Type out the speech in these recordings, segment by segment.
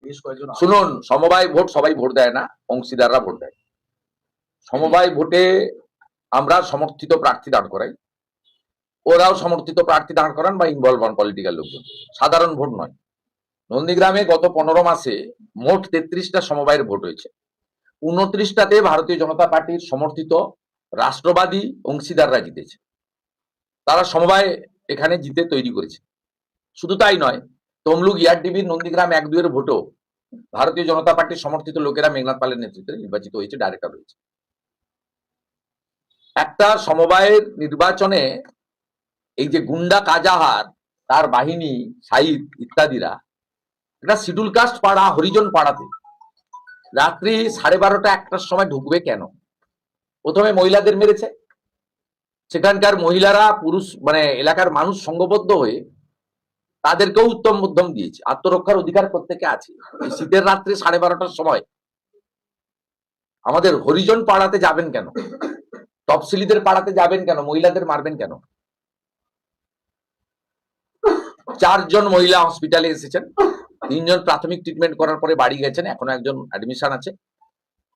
বেশ কয়েকজন শুনুন, সমবায় ভোট সবাই ভোট দেয় না, অংশীদাররা ভোট দেয়। সমবায় ভোটে আমরা সমর্থিত প্রার্থী দাঁড় করাই, ওরাও সমর্থিত প্রার্থী দাঁড় করান বা ইনভলভ হন পলিটিক্যাল লোকজন, সাধারণ ভোট নয়। নন্দীগ্রামে গত 15 মাসে মোট 33টা সমবায়ের ভোট হয়েছে। 29টাতে ভারতীয় জনতা পার্টির সমর্থিত রাষ্ট্রবাদী অংশীদাররা জিতেছে। তারা সমবায় এখানে জিতে তৈরি করেছে। শুধু তাই নয়, তমলুক ইয়ারডিবির নন্দীগ্রাম 1-2 ভোটও ভারতীয় জনতা পার্টির সমর্থিত লোকেরা মেঘনাথ পালের নেতৃত্বে নির্বাচিত হয়েছে, ডাইরেক্টর হয়েছে। একটা সমবায়ের নির্বাচনে এই যে গুন্ডা কাজাহার, তার বাহিনী, সাইদ ইত্যাদিরা একটা শিডিউল কাস্ট পাড়া, হরিজন পাড়াতে রাত্রি 12:30-1টার সময় ঢুকবে কেন? প্রথমে মহিলাদের মেরেছে, সেখানকার মহিলারা পুরুষ মানে এলাকার মানুষ সংঘবদ্ধ হয়ে তাদেরকেও উত্তম মধ্যম দিয়েছে। আত্মরক্ষার অধিকার প্রত্যেকে আছে। শীতের রাত্রে 12:30টার সময় আমাদের হরিজন পাড়াতে যাবেন কেন? তফসিলিদের পাড়াতে যাবেন কেন? মহিলাদের মারবেন কেন? 4 জন মহিলা হসপিটালে এসেছেন, 3 জন প্রাথমিক ট্রিটমেন্ট করার পরে বাড়ি গেছেন, এখনো একজন অ্যাডমিশন আছে।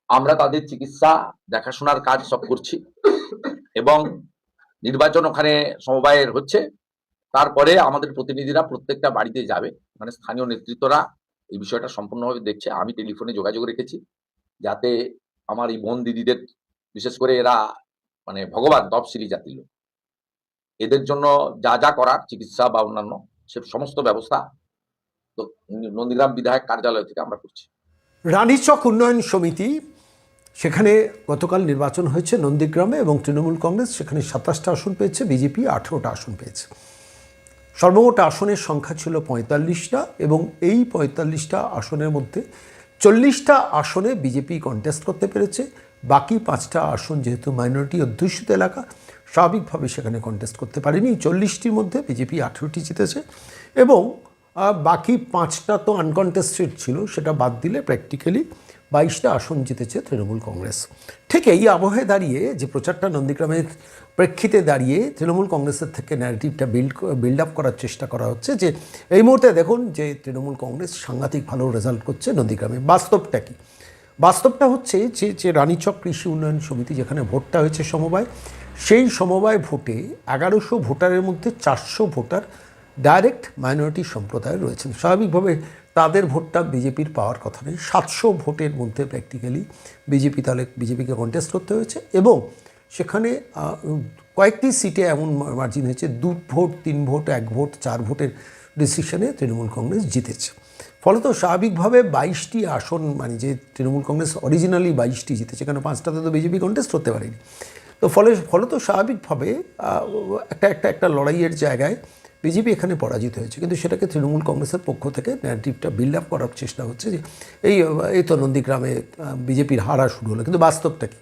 আমরা তাদের চিকিৎসা দেখাশোনার কাজ সব করছি এবং নির্বাচন ওখানে সমবায়ের হচ্ছে। তারপরে আমাদের প্রতিনিধিরা প্রত্যেকটা বাড়িতে যাবে, মানে স্থানীয় নেতৃত্বরা এই বিষয়টা সম্পূর্ণভাবে দেখছে। আমি টেলিফোনে যোগাযোগ রেখেছি যাতে আমার এই বোন দিদিদের, বিশেষ করে এরা মানে ভগবান তফসিলি জাতির লোক, এদের জন্য যা যা করার চিকিৎসা বা অন্যান্য সে সমস্ত ব্যবস্থা নন্দীগ্রাম বিধায়ক কার্যালয় থেকে আমরা করছি। রানীচক উন্নয়ন সমিতি, সেখানে গতকাল নির্বাচন হয়েছে নন্দীগ্রামে এবং তৃণমূল কংগ্রেস সেখানে 27টা আসন পেয়েছে, বিজেপি 18টা আসন পেয়েছে। সর্বমোট আসনের সংখ্যা ছিল 45টা এবং এই 45টা আসনের মধ্যে 40টা আসনে বিজেপি কন্টেস্ট করতে পেরেছে। বাকি 5টা আসন যেহেতু মাইনরিটি অধ্যুষিত এলাকা, স্বাভাবিকভাবে সেখানে কন্টেস্ট করতে পারেনি। 40টির মধ্যে বিজেপি 18টি জিতেছে এবং বাকি 5টা তো আনকন্টেস্টেড ছিল, সেটা বাদ দিলে প্র্যাকটিক্যালি 22টা আসন জিতেছে তৃণমূল কংগ্রেস। ঠিক এই আবহে দাঁড়িয়ে যে প্রচারটা নন্দীগ্রামের প্রেক্ষিতে দাঁড়িয়ে তৃণমূল কংগ্রেসের থেকে ন্যারেটিভটা বিল্ড আপ করার চেষ্টা করা হচ্ছে যে এই মুহূর্তে দেখুন যে তৃণমূল কংগ্রেস সাংঘাতিক ভালো রেজাল্ট করছে নন্দীগ্রামে। বাস্তবটা কি? বাস্তবটা হচ্ছে যে রানীচক কৃষি উন্নয়ন সমিতি যেখানে ভোটটা হয়েছে সমবায়, সেই সমবায় ভোটে 1100 ভোটারের মধ্যে 400 ভোটার ডাইরেক্ট মাইনরিটি সম্প্রদায় রয়েছেন। স্বাভাবিকভাবে তাদের ভোটটা বিজেপির পাওয়ার কথা নেই। 700 ভোটের মধ্যে প্র্যাকটিক্যালি বিজেপিকে কন্টেস্ট করতে হয়েছে এবং সেখানে কয়েকটি সিটে এমন মার্জিন হয়েছে 2 ভোট, 3 ভোট, 1 ভোট, 4 ভোটের ডিসিশনে তৃণমূল কংগ্রেস জিতেছে। ফলত স্বাভাবিকভাবে 22টি আসন, মানে যে তৃণমূল কংগ্রেস অরিজিনালি 22টি জিতেছে, কেন 5টাতে তো বিজেপি কন্টেস্ট করতে পারেনি। তো ফলত স্বাভাবিকভাবে একটা লড়াইয়ের জায়গায় বিজেপি এখানে পরাজিত হয়েছে। কিন্তু সেটাকে তৃণমূল কংগ্রেসের পক্ষ থেকে ন্যারেটিভটা বিল্ড আপ করার চেষ্টা হচ্ছে যে এই তো নন্দীগ্রামে বিজেপির হারা শুরু হলো। কিন্তু বাস্তবটা কি?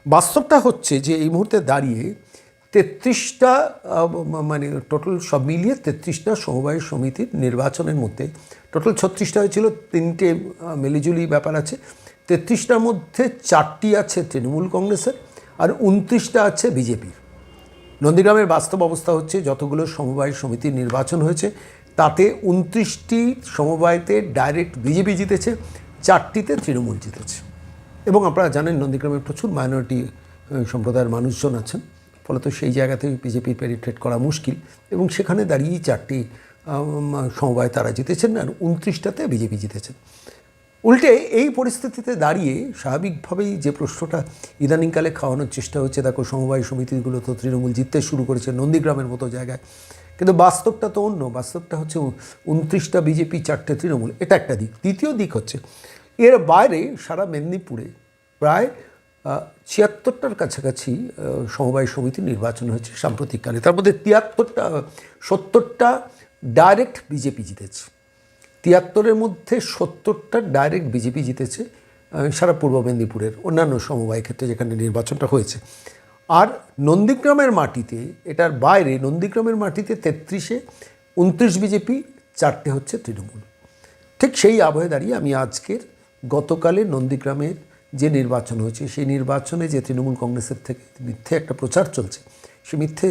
বাস্তবটা হচ্ছে যে এই মুহূর্তে দাঁড়িয়ে 33টা মানে টোটাল সব মিলিয়ে 33টা সমবায় সমিতির নির্বাচনের মধ্যে টোটাল 36টা হয়েছিল, 3টে মিলিজুলি ব্যাপার আছে। 33টার মধ্যে 4টি আছে তৃণমূল কংগ্রেসের আর 29টা আছে বিজেপির। নন্দীগ্রামের বাস্তব অবস্থা হচ্ছে যতগুলো সমবায় সমিতির নির্বাচন হয়েছে তাতে 29টি সমবায়তে ডাইরেক্ট বিজেপি জিতেছে, 4টিতে তৃণমূল জিতেছে। এবং আপনারা জানেন নন্দীগ্রামে প্রচুর মাইনরিটি সম্প্রদায়ের মানুষজন আছেন, ফলত সেই জায়গাতে বিজেপি পেনিট্রেট করা মুশকিল এবং সেখানে দাঁড়িয়েই 4টি সমবায় তারা জিতেছেন আর 29টাতে বিজেপি জিতেছেন। উল্টে এই পরিস্থিতিতে দাঁড়িয়ে স্বাভাবিকভাবেই যে প্রশ্নটা ইদানিংকালে খাওয়ানোর চেষ্টা হচ্ছে, দেখো সমবায় সমিতিগুলো তো তৃণমূল জিততে শুরু করেছে নন্দীগ্রামের মতো জায়গায়, কিন্তু বাস্তবটা তো অন্য। বাস্তবটা হচ্ছে 29টা বিজেপি, 4টে তৃণমূল, এটা একটা দিক। দ্বিতীয় দিক হচ্ছে এর বাইরে সারা মেদিনীপুরে প্রায় 76টার কাছাকাছি সমবায় সমিতি নির্বাচন হয়েছে সাম্প্রতিককালে। তার মধ্যে 70টা ডাইরেক্ট বিজেপি জিতেছে। 73-এর মধ্যে 70টা ডাইরেক্ট বিজেপি জিতেছে সারা পূর্ব মেদিনীপুরের অন্যান্য সমবায় ক্ষেত্রে যেখানে নির্বাচনটা হয়েছে। আর নন্দীগ্রামের মাটিতে, এটার বাইরে নন্দীগ্রামের মাটিতে 33-এ 29 বিজেপি, 4টে হচ্ছে তৃণমূল। ঠিক সেই আবহে দাঁড়িয়ে আমি আজকের গতকালে নন্দীগ্রামের যে নির্বাচন হয়েছে সেই নির্বাচনে যে তৃণমূল কংগ্রেসের থেকে মিথ্যে একটা প্রচার চলছে, সে মিথ্যে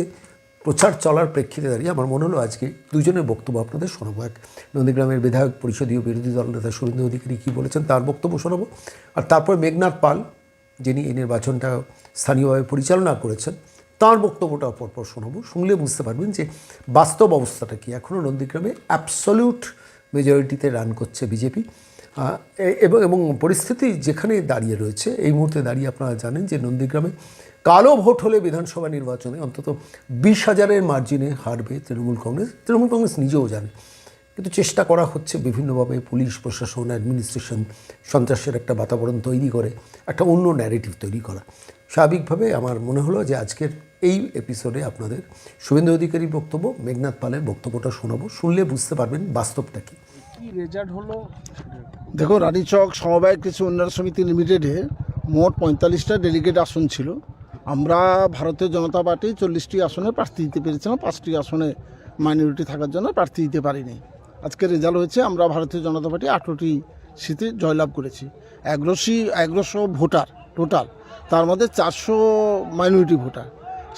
প্রচার চলার প্রেক্ষিতে দাঁড়িয়ে আমার মনে হলো আজকে দুজনের বক্তব্য আপনাদের শোনাবো। এক নন্দীগ্রামের বিধায়ক পরিষদীয় বিরোধী দল নেতা শুভেন্দু অধিকারী কী বলেছেন তার বক্তব্য শোনাবো, আর তারপর মেঘনাথ পাল যিনি এই নির্বাচনটা স্থানীয়ভাবে পরিচালনা করেছেন তার বক্তব্যটা পরপর শোনাবো। শুনলে বুঝতে পারবেন যে বাস্তব অবস্থাটা কী। এখনও নন্দীগ্রামে অ্যাবসলিউট মেজরিটিতে রান করছে বিজেপি, এবং পরিস্থিতি যেখানে দাঁড়িয়ে রয়েছে এই মুহূর্তে দাঁড়িয়ে আপনারা জানেন যে নন্দীগ্রামে কালো ভোট হলে বিধানসভা নির্বাচনে অন্তত 20,000-এর মার্জিনে হারবে তৃণমূল কংগ্রেস নিজেও জানে, কিন্তু চেষ্টা করা হচ্ছে বিভিন্নভাবে পুলিশ প্রশাসন অ্যাডমিনিস্ট্রেশন সন্ত্রাসের একটা বাতাবরণ তৈরি করে একটা অন্য ন্যারেটিভ তৈরি করা। স্বাভাবিকভাবে আমার মনে হলো যে আজকের এই এপিসোডে আপনাদের শুভেন্দু অধিকারীর বক্তব্য, মেঘনাথ পালের বক্তব্যটা শোনাবো। শুনলে বুঝতে পারবেন বাস্তবটা কী। রেজাল্ট হলো দেখো, রানীচক সমবায় কৃষি উন্নয়ন সমিতি লিমিটেডে মোট 45টা ডেলিগেট আসন ছিল। আমরা ভারতীয় জনতা পার্টি 40টি আসনে প্রার্থী দিতে পেরেছিলাম, 5টি আসনে মাইনরিটি থাকার জন্য প্রার্থী দিতে পারিনি। আজকে রেজাল্ট হয়েছে, আমরা ভারতীয় জনতা পার্টি 18টি সিটে জয়লাভ করেছি। 1100 ভোটার টোটাল, তার মধ্যে 400 মাইনরিটি ভোটার।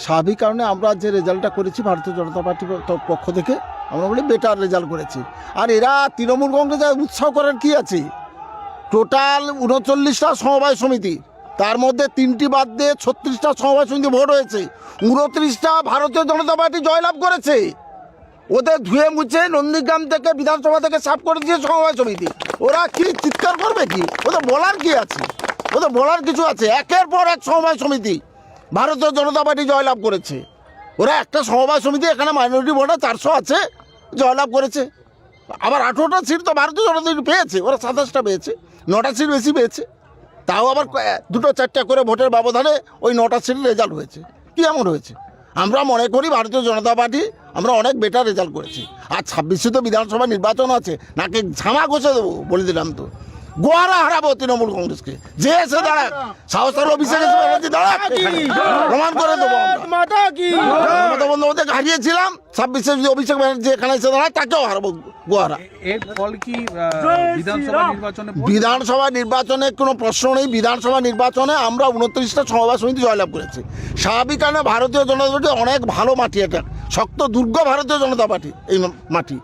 স্বাভাবিক কারণে আমরা যে রেজাল্টটা করেছি ভারতীয় জনতা পার্টির পক্ষ থেকে আমরা বলি বেটার রেজাল্ট করেছি। আর এরা তৃণমূল কংগ্রেসে উৎসাহ করার কি আছে? টোটাল 39টা সমবায় সমিতি, তার মধ্যে 3টি বাদ দিয়ে 36টা সমবায় সমিতি ভোট হয়েছে। 29টা ভারতীয় জনতা পার্টি জয়লাভ করেছে। ওদের ধুয়ে মুছে নন্দীগ্রাম থেকে বিধানসভা থেকে সাফ করে দিয়েছে সমবায় সমিতি। ওরা কি চিৎকার করবে কি? ওদের বলার কি আছে? ওদের বলার কিছু আছে? একের পর এক সমবায় সমিতি ভারতীয় জনতা পার্টি জয়লাভ করেছে। ওরা একটা সমবায় সমিতি, এখানে মাইনরিটি ভোটার 400 আছে, জয়লাভ করেছে। আবার 18টা সিট তো ভারতীয় জনতা পার্টি পেয়েছে, ওরা 27টা পেয়েছে, 9টা সিট বেশি পেয়েছে। তাও আবার 2-4টা করে ভোটের ব্যবধানে ওই 9টা সিটের রেজাল্ট হয়েছে। কি এমন হয়েছে? আমরা মনে করি ভারতীয় জনতা পার্টি আমরা অনেক বেটার রেজাল্ট করেছি। আর 26-এ তো বিধানসভা নির্বাচন আছে, নাকি ঝামা ঘষে দেবো বলে দিলাম তো। গোয়ারা হারাবো তৃণমূল কংগ্রেসকে, যে এসে দাঁড়াক সাহসের অভিষেক দাঁড়াক, প্রমাণ করে দেবো। মমতা বন্দ্যোপাধ্যায়কে হারিয়েছিলাম, 26-এ যদি অভিষেক ব্যানার্জি এখানে এসে দাঁড়ায় তাকেও হারাবো গোয়ারা। এর ফল কি বিধানসভা নির্বাচনে? বিধানসভা নির্বাচনে কোনো প্রশ্ন নেই। বিধানসভা নির্বাচনে আমরা 29টা সমবায় সমিতি জয়লাভ করেছি। স্বাভাবিক কারণে ভারতীয় জনতা পার্টি অনেক ভালো মাটি, এটা শক্ত দুর্গ ভারতীয় জনতা পার্টি এই মাটি।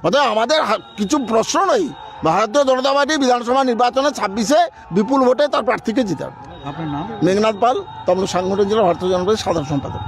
অতএব আমাদের কিছু প্রশ্ন নেই। ভারতীয় জনতা পার্টি বিধানসভা নির্বাচনে 26-এ বিপুল ভোটে তার প্রার্থীকে জিতাবে। আপনার নাম? মেঘনাথ পাল, তমলুক সাংগঠনিক জেলা ভারতীয় জনতা পার্টির সাধারণ সম্পাদক।